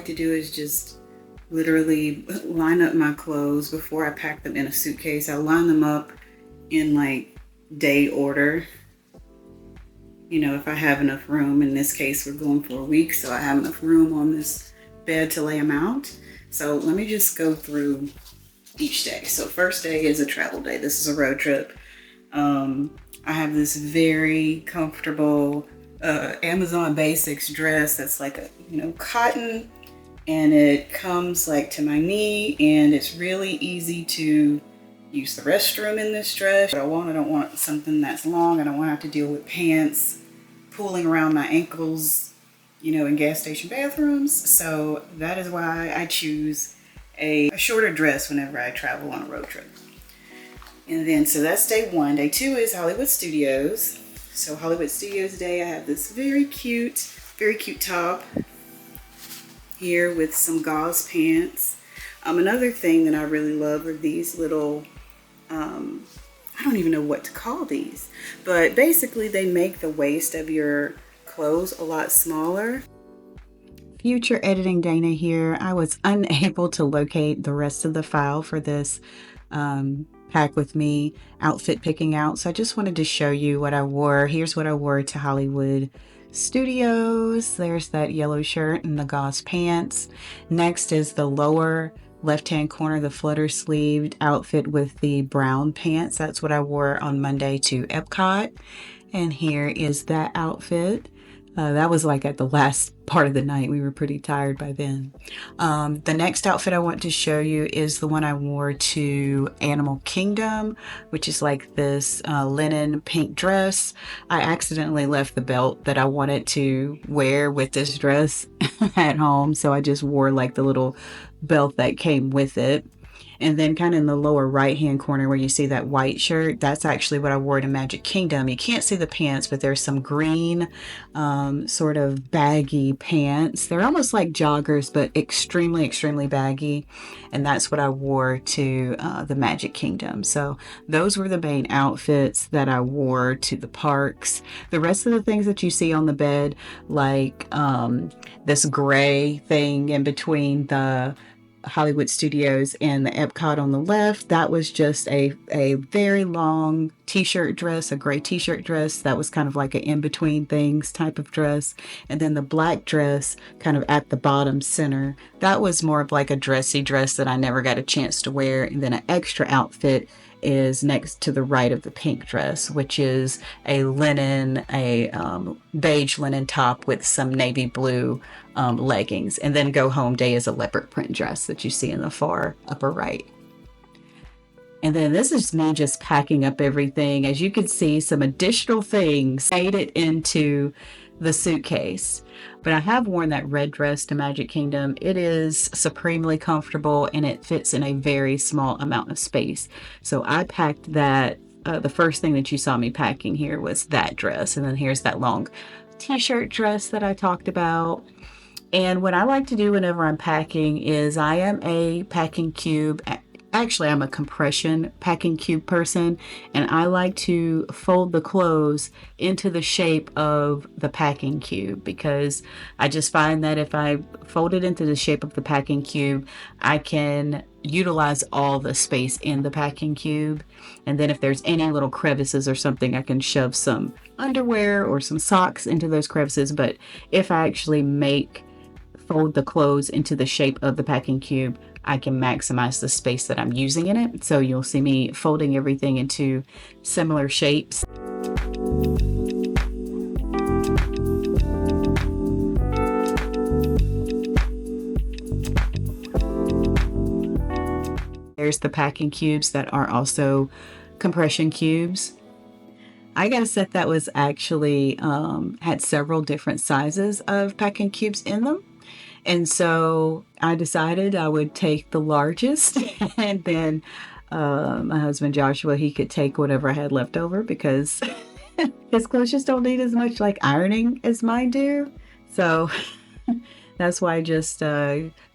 to do is just literally line up my clothes before I pack them in a suitcase. I line them up in like day order. You know, if I have enough room. In this case, we're going for a week, so I have enough room on this bed to lay them out. So let me just go through each day. So first day is a travel day. This is a road trip. I have this very comfortable Amazon Basics dress that's like a, cotton, and it comes like to my knee, and it's really easy to use the restroom in this dress. But I don't want something that's long. I don't want to have to deal with pants pulling around my ankles, in gas station bathrooms. So that is why I choose a shorter dress whenever I travel on a road trip. And then, so that's day one. Day two is Hollywood Studios. So Hollywood Studios Day, I have this very cute top here with some gauze pants. Another thing that I really love are these little, I don't even know what to call these, but basically they make the waist of your clothes a lot smaller. Future editing Dana here. I was unable to locate the rest of the file for this pack with me outfit picking out, so I just wanted to show you what I wore. Here's what I wore to Hollywood Studios. There's that yellow shirt and the gauze pants. Next is the lower left hand corner, the flutter sleeved outfit with the brown pants. That's what I wore on Monday to Epcot. And here is that outfit. That was like at the last part of the night. We were pretty tired by then. The next outfit I want to show you is the one I wore to Animal Kingdom, which is like this linen pink dress. I accidentally left the belt that I wanted to wear with this dress at home, so I just wore like the little belt that came with it. And then kind of in the lower right hand corner where you see that white shirt, that's actually what I wore to Magic Kingdom. You can't see the pants, but there's some green sort of baggy pants. They're almost like joggers, but extremely baggy. And that's what I wore to the Magic Kingdom. So those were the main outfits that I wore to the parks. The rest of the things that you see on the bed, like this gray thing in between the Hollywood Studios and the Epcot on the left, that was just a very long t-shirt dress, a gray t-shirt dress that was kind of like an in-between things type of dress. And then the black dress kind of at the bottom center, that was more of like a dressy dress that I never got a chance to wear. And then an extra outfit is next to the right of the pink dress, which is a beige linen top with some navy blue leggings. And then go home day is a leopard print dress that you see in the far upper right. And then this is me just packing up everything. As you can see, some additional things made it into the suitcase. But I have worn that red dress to Magic Kingdom. It is supremely comfortable and it fits in a very small amount of space. So I packed that. The first thing that you saw me packing here was that dress. And then here's that long t-shirt dress that I talked about. And what I like to do whenever I'm packing is I am a packing cube. Actually, I'm a compression packing cube person, and I like to fold the clothes into the shape of the packing cube because I just find that if I fold it into the shape of the packing cube, I can utilize all the space in the packing cube. And then if there's any little crevices or something, I can shove some underwear or some socks into those crevices. But if I actually fold the clothes into the shape of the packing cube, I can maximize the space that I'm using in it. So you'll see me folding everything into similar shapes. There's the packing cubes that are also compression cubes. I got a set that was actually had several different sizes of packing cubes in them. And so I decided I would take the largest and then my husband Joshua, he could take whatever I had left over because his clothes just don't need as much like ironing as mine do. So that's why I just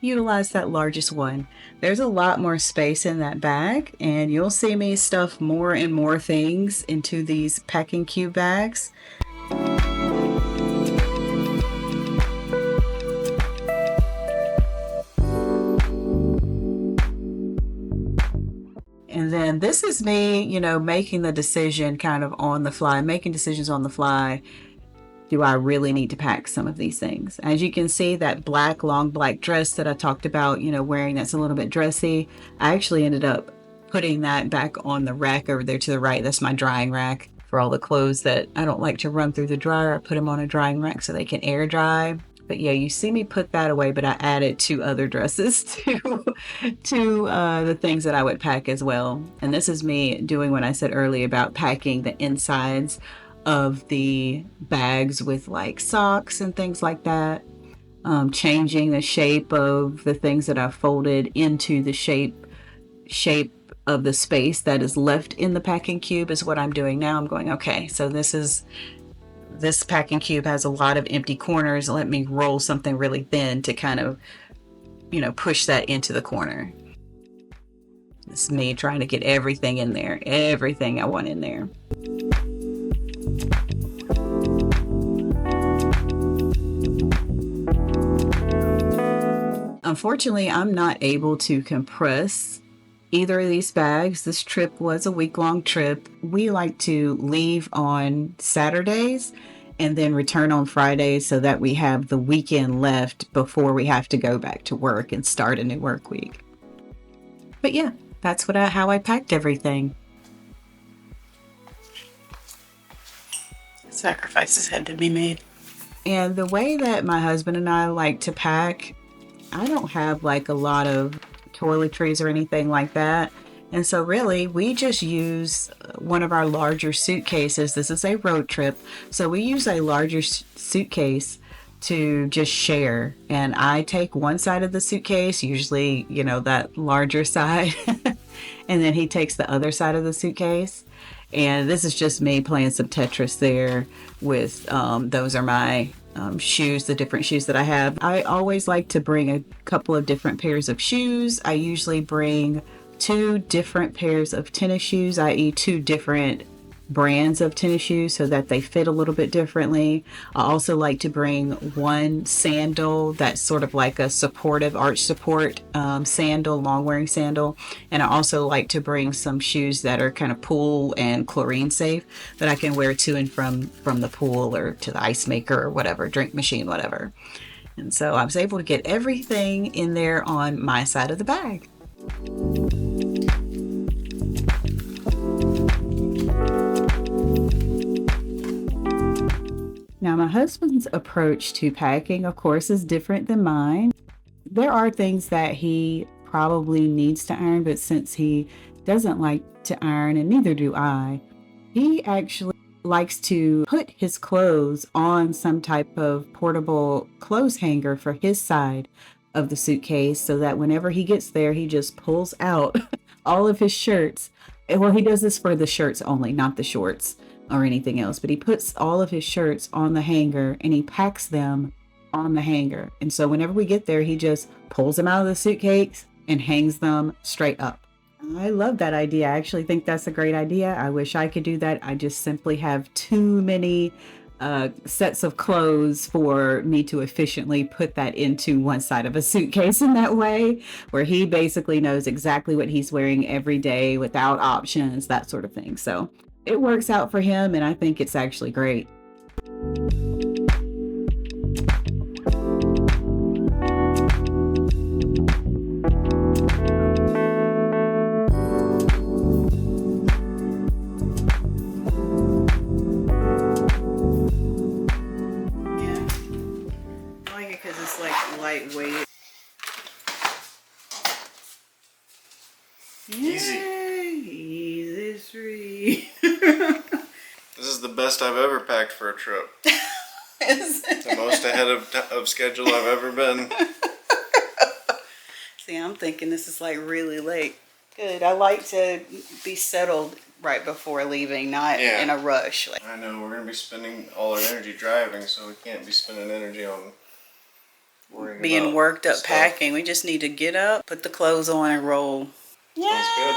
utilized that largest one. There's a lot more space in that bag, and you'll see me stuff more and more things into these packing cube bags. And this is me, you know, making the decision kind of on the fly, making decisions on the fly. Do I really need to pack some of these things? As you can see, that black, long black dress that I talked about, you know, wearing that's a little bit dressy, I actually ended up putting that back on the rack over there to the right. That's my drying rack for all the clothes that I don't like to run through the dryer. I put them on a drying rack so they can air dry. But yeah, you see me put that away, but I added 2 other dresses to the things that I would pack as well. And this is me doing what I said earlier about packing the insides of the bags with like socks and things like that. Changing the shape of the things that I folded into the shape of the space that is left in the packing cube is what I'm doing now. I'm going, okay, so this packing cube has a lot of empty corners. Let me roll something really thin to kind of, you know, push that into the corner. It's me trying to get everything in there, everything I want in there. Unfortunately, I'm not able to compress either of these bags. This trip was a week-long trip. We like to leave on Saturdays and then return on Fridays so that we have the weekend left before we have to go back to work and start a new work week. But yeah, that's how I packed everything. Sacrifices had to be made. And the way that my husband and I like to pack, I don't have like a lot of toiletries or anything like that. And so really we just use one of our larger suitcases. This is a road trip. So we use a larger suitcase to just share. And I take one side of the suitcase, usually, you know, that larger side. And then he takes the other side of the suitcase. And this is just me playing some Tetris there with, those are my shoes, the different shoes that I have. I always like to bring a couple of different pairs of shoes. I usually bring 2 different pairs of tennis shoes, i.e. 2 different brands of tennis shoes so that they fit a little bit differently. I also like to bring 1 sandal that's sort of like a supportive arch support sandal, long wearing sandal. And I also like to bring some shoes that are kind of pool and chlorine safe that I can wear to and from the pool or to the ice maker or whatever, drink machine, whatever. And so I was able to get everything in there on my side of the bag. Now, my husband's approach to packing, of course, is different than mine. There are things that he probably needs to iron, but since he doesn't like to iron, and neither do I, he actually likes to put his clothes on some type of portable clothes hanger for his side of the suitcase so that whenever he gets there, he just pulls out all of his shirts. Well, he does this for the shirts only, not the shorts or anything else, but he puts all of his shirts on the hanger and he packs them on the hanger. And so whenever we get there, he just pulls them out of the suitcase and hangs them straight up. I love that idea. I actually think that's a great idea. I wish I could do that. I just simply have too many sets of clothes for me to efficiently put that into one side of a suitcase in that way, where he basically knows exactly what he's wearing every day without options, that sort of thing. So it works out for him, and I think it's actually great. Lightweight. Easy street. This is the best I've ever packed for a trip. The most ahead of schedule I've ever been. See, I'm thinking this is like really late. Good. I like to be settled right before leaving, not in a rush. I know, we're going to be spending all our energy driving, so we can't be spending energy on being worked up stuff. Packing. We just need to get up, put the clothes on, and roll. Sounds good.